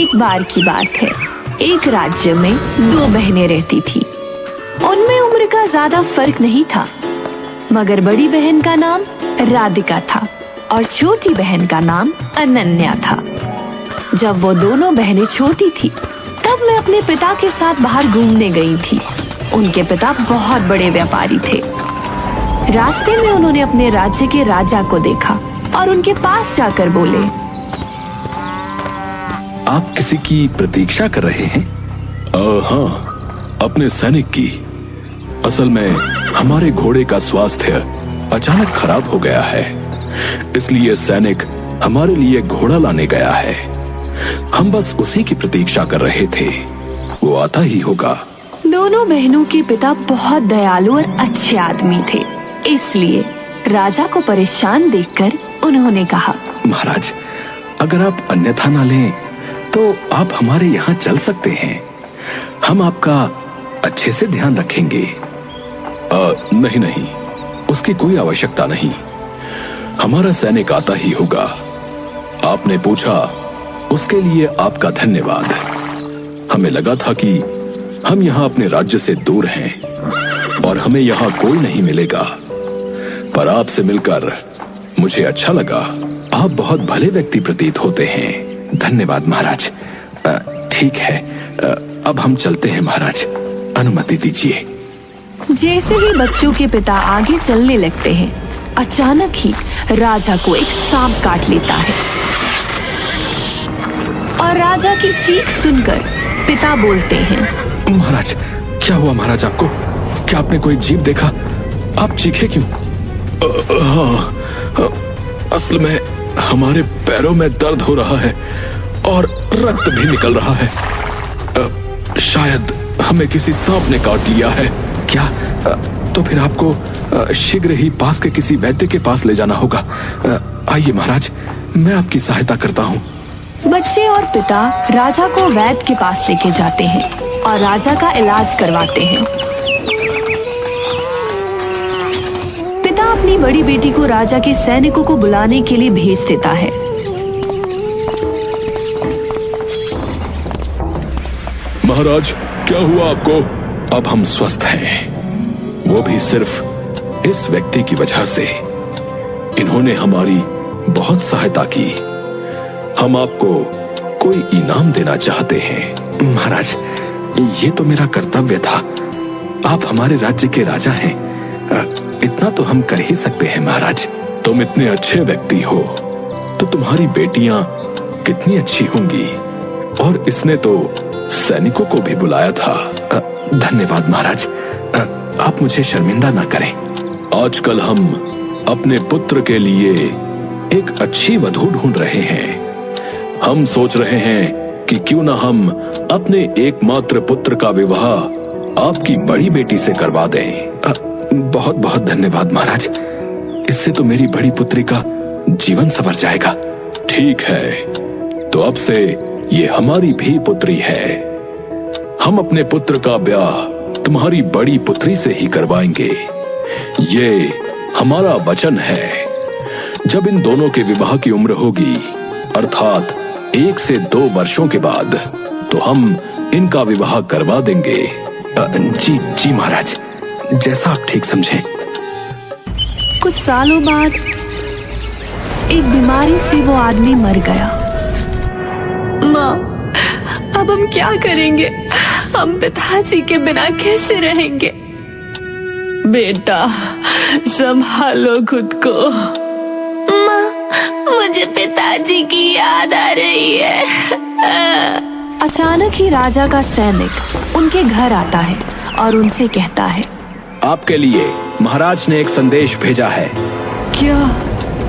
एक बार की बात है। एक राज्य में दो बहनें रहती थी। उनमें उम्र का ज्यादा फर्क नहीं था, मगर बड़ी बहन का नाम राधिका था और छोटी बहन का नाम अनन्या था। जब वो दोनों बहनें छोटी थी तब मैं अपने पिता के साथ बाहर घूमने गई थी। उनके पिता बहुत बड़े व्यापारी थे। रास्ते में उन्होंने अपने राज्य के राजा को देखा और उनके पास जाकर बोले, आप किसी की प्रतीक्षा कर रहे हैं? हाँ, अपने सैनिक की। असल में हमारे घोड़े का स्वास्थ्य अचानक खराब हो गया है, इसलिए सैनिक हमारे लिए घोड़ा लाने गया है। हम बस उसी की प्रतीक्षा कर रहे थे, वो आता ही होगा। दोनों बहनों के पिता बहुत दयालु और अच्छे आदमी थे, इसलिए राजा को परेशान देखकर उन्होंने कहा, महाराज, अगर आप अन्यथा ना लें तो आप हमारे यहाँ चल सकते हैं। हम आपका अच्छे से ध्यान रखेंगे। नहीं नहीं, उसकी कोई आवश्यकता नहीं। हमारा सैनिक आता ही होगा। आपने पूछा, उसके लिए आपका धन्यवाद। हमें लगा था कि हम यहाँ अपने राज्य से दूर हैं और हमें यहाँ कोई नहीं मिलेगा, पर आपसे मिलकर मुझे अच्छा लगा। आप बहुत भले व्यक्ति प्रतीत होते हैं। धन्यवाद महाराज। ठीक है, अब हम चलते हैं महाराज, अनुमति दीजिए। जैसे ही बच्चों के पिता आगे चलने लगते हैं, अचानक ही राजा को एक सांप काट लेता है और राजा की चीख सुनकर पिता बोलते हैं, महाराज, क्या हुआ महाराज आपको? क्या आपने कोई जीव देखा? आप चीखे क्यों? हाँ, असल में हमारे पैरों में दर्द हो रहा है और रक्त भी निकल रहा है। शायद हमें किसी सांप ने काट लिया है। क्या? तो फिर आपको शीघ्र ही पास के किसी वैद्य के पास ले जाना होगा। आइए महाराज, मैं आपकी सहायता करता हूँ। बच्चे और पिता राजा को वैद्य के पास लेके जाते हैं और राजा का इलाज करवाते हैं। पिता अपनी बड़ी बेटी को राजा के सैनिकों को बुलाने के लिए भेज देता है। महाराज, क्या हुआ आपको? अब हम स्वस्थ हैं, वो भी सिर्फ इस व्यक्ति की वजह से। इन्होंने हमारी बहुत सहायता की। हम आपको कोई इनाम देना चाहते हैं। महाराज, ये तो मेरा कर्तव्य था। आप हमारे राज्य के राजा हैं, इतना तो हम कर ही सकते हैं महाराज। तुम इतने अच्छे व्यक्ति हो तो तुम्हारी बेटियां कितनी अच्छी होंगी। और इसने तो सैनिकों को भी बुलाया था। धन्यवाद महाराज, आप मुझे शर्मिंदा ना करें। आजकल हम अपने पुत्र के लिए एक अच्छी वधू ढूंढ रहे हैं। हम सोच रहे हैं कि क्यों ना हम अपने एकमात्र पुत्र का विवाह आपकी बड़ी बेटी से करवा दें। बहुत बहुत धन्यवाद महाराज, इससे तो मेरी बड़ी पुत्री का जीवन संवर जाएगा। ठीक है, तो अब से ये हमारी भी पुत्री है। हम अपने पुत्र का ब्याह तुम्हारी बड़ी पुत्री से ही करवाएंगे, ये हमारा वचन है। जब इन दोनों के विवाह की उम्र होगी, अर्थात 1 से 2 वर्षों के बाद, तो हम इनका विवाह करवा देंगे। जी जी महाराज, जैसा आप ठीक समझें। कुछ सालों बाद एक बीमारी से वो आदमी मर गया। माँ, अब हम क्या करेंगे? हम पिताजी के बिना कैसे रहेंगे? बेटा, संभालो खुद को। माँ, मुझे पिताजी की याद आ रही है। अचानक ही राजा का सैनिक उनके घर आता है और उनसे कहता है, आपके लिए महाराज ने एक संदेश भेजा है।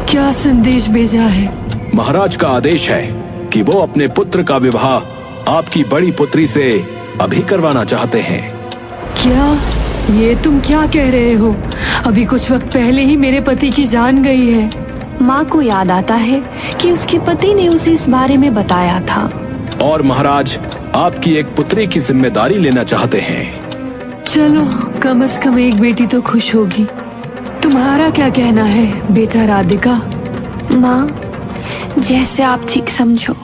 क्या संदेश भेजा है? महाराज का आदेश है कि वो अपने पुत्र का विवाह आपकी बड़ी पुत्री से अभी करवाना चाहते हैं। क्या? ये तुम क्या कह रहे हो? अभी कुछ वक्त पहले ही मेरे पति की जान गई है। माँ को याद आता है कि उसके पति ने उसे इस बारे में बताया था। और महाराज आपकी एक पुत्री की जिम्मेदारी लेना चाहते हैं। चलो, कम से कम एक बेटी तो खुश होगी। तुम्हारा क्या कहना है बेटा राधिका? माँ, जैसे आप ठीक समझो।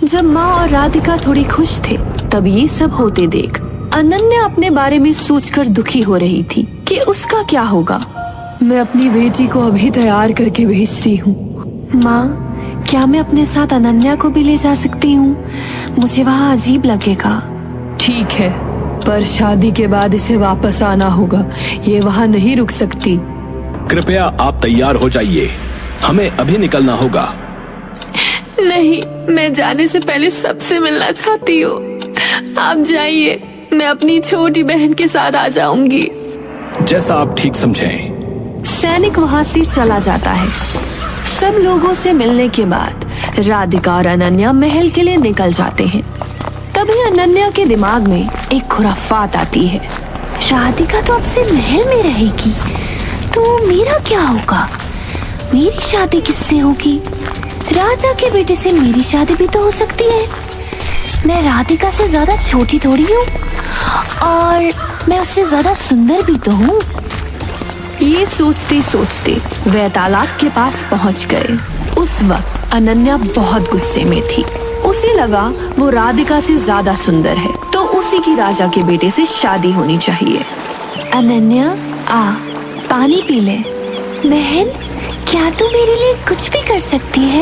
जब माँ और राधिका थोड़ी खुश थे तब ये सब होते देख अनन्या अपने बारे में सोचकर दुखी हो रही थी कि उसका क्या होगा। मैं अपनी बेटी को अभी तैयार करके भेजती हूँ। माँ, क्या मैं अपने साथ अनन्या को भी ले जा सकती हूँ? मुझे वहाँ अजीब लगेगा। ठीक है, पर शादी के बाद इसे वापस आना होगा। ये वहाँ नहीं रुक सकती। कृपया आप तैयार हो जाइए, हमें अभी निकलना होगा। नहीं, मैं जाने से पहले सबसे मिलना चाहती हूँ। आप जाइए, मैं अपनी छोटी बहन के साथ आ जाऊंगी। जैसा आप ठीक समझें। सैनिक वहाँ से चला जाता है। सब लोगों से मिलने के बाद राधिका और अनन्या महल के लिए निकल जाते हैं। तभी अनन्या के दिमाग में एक खुराफात आती है। राधिका तो अब से महल में रहेगी, तो मेरा क्या होगा? मेरी शादी किससे होगी? राजा के बेटे से मेरी शादी भी तो हो सकती है। मैं राधिका से ज्यादा छोटी थोड़ी हूँ और मैं उससे ज्यादा सुंदर भी तो हूँ। ये सोचते सोचते वे तालाब के पास पहुँच गए। उस वक्त अनन्या बहुत गुस्से में थी। उसे लगा वो राधिका से ज्यादा सुंदर है, तो उसी की राजा के बेटे से शादी होनी चाहिए। अनन्या, आ पानी पी ले। बहन, क्या तू मेरे लिए कुछ भी कर सकती है?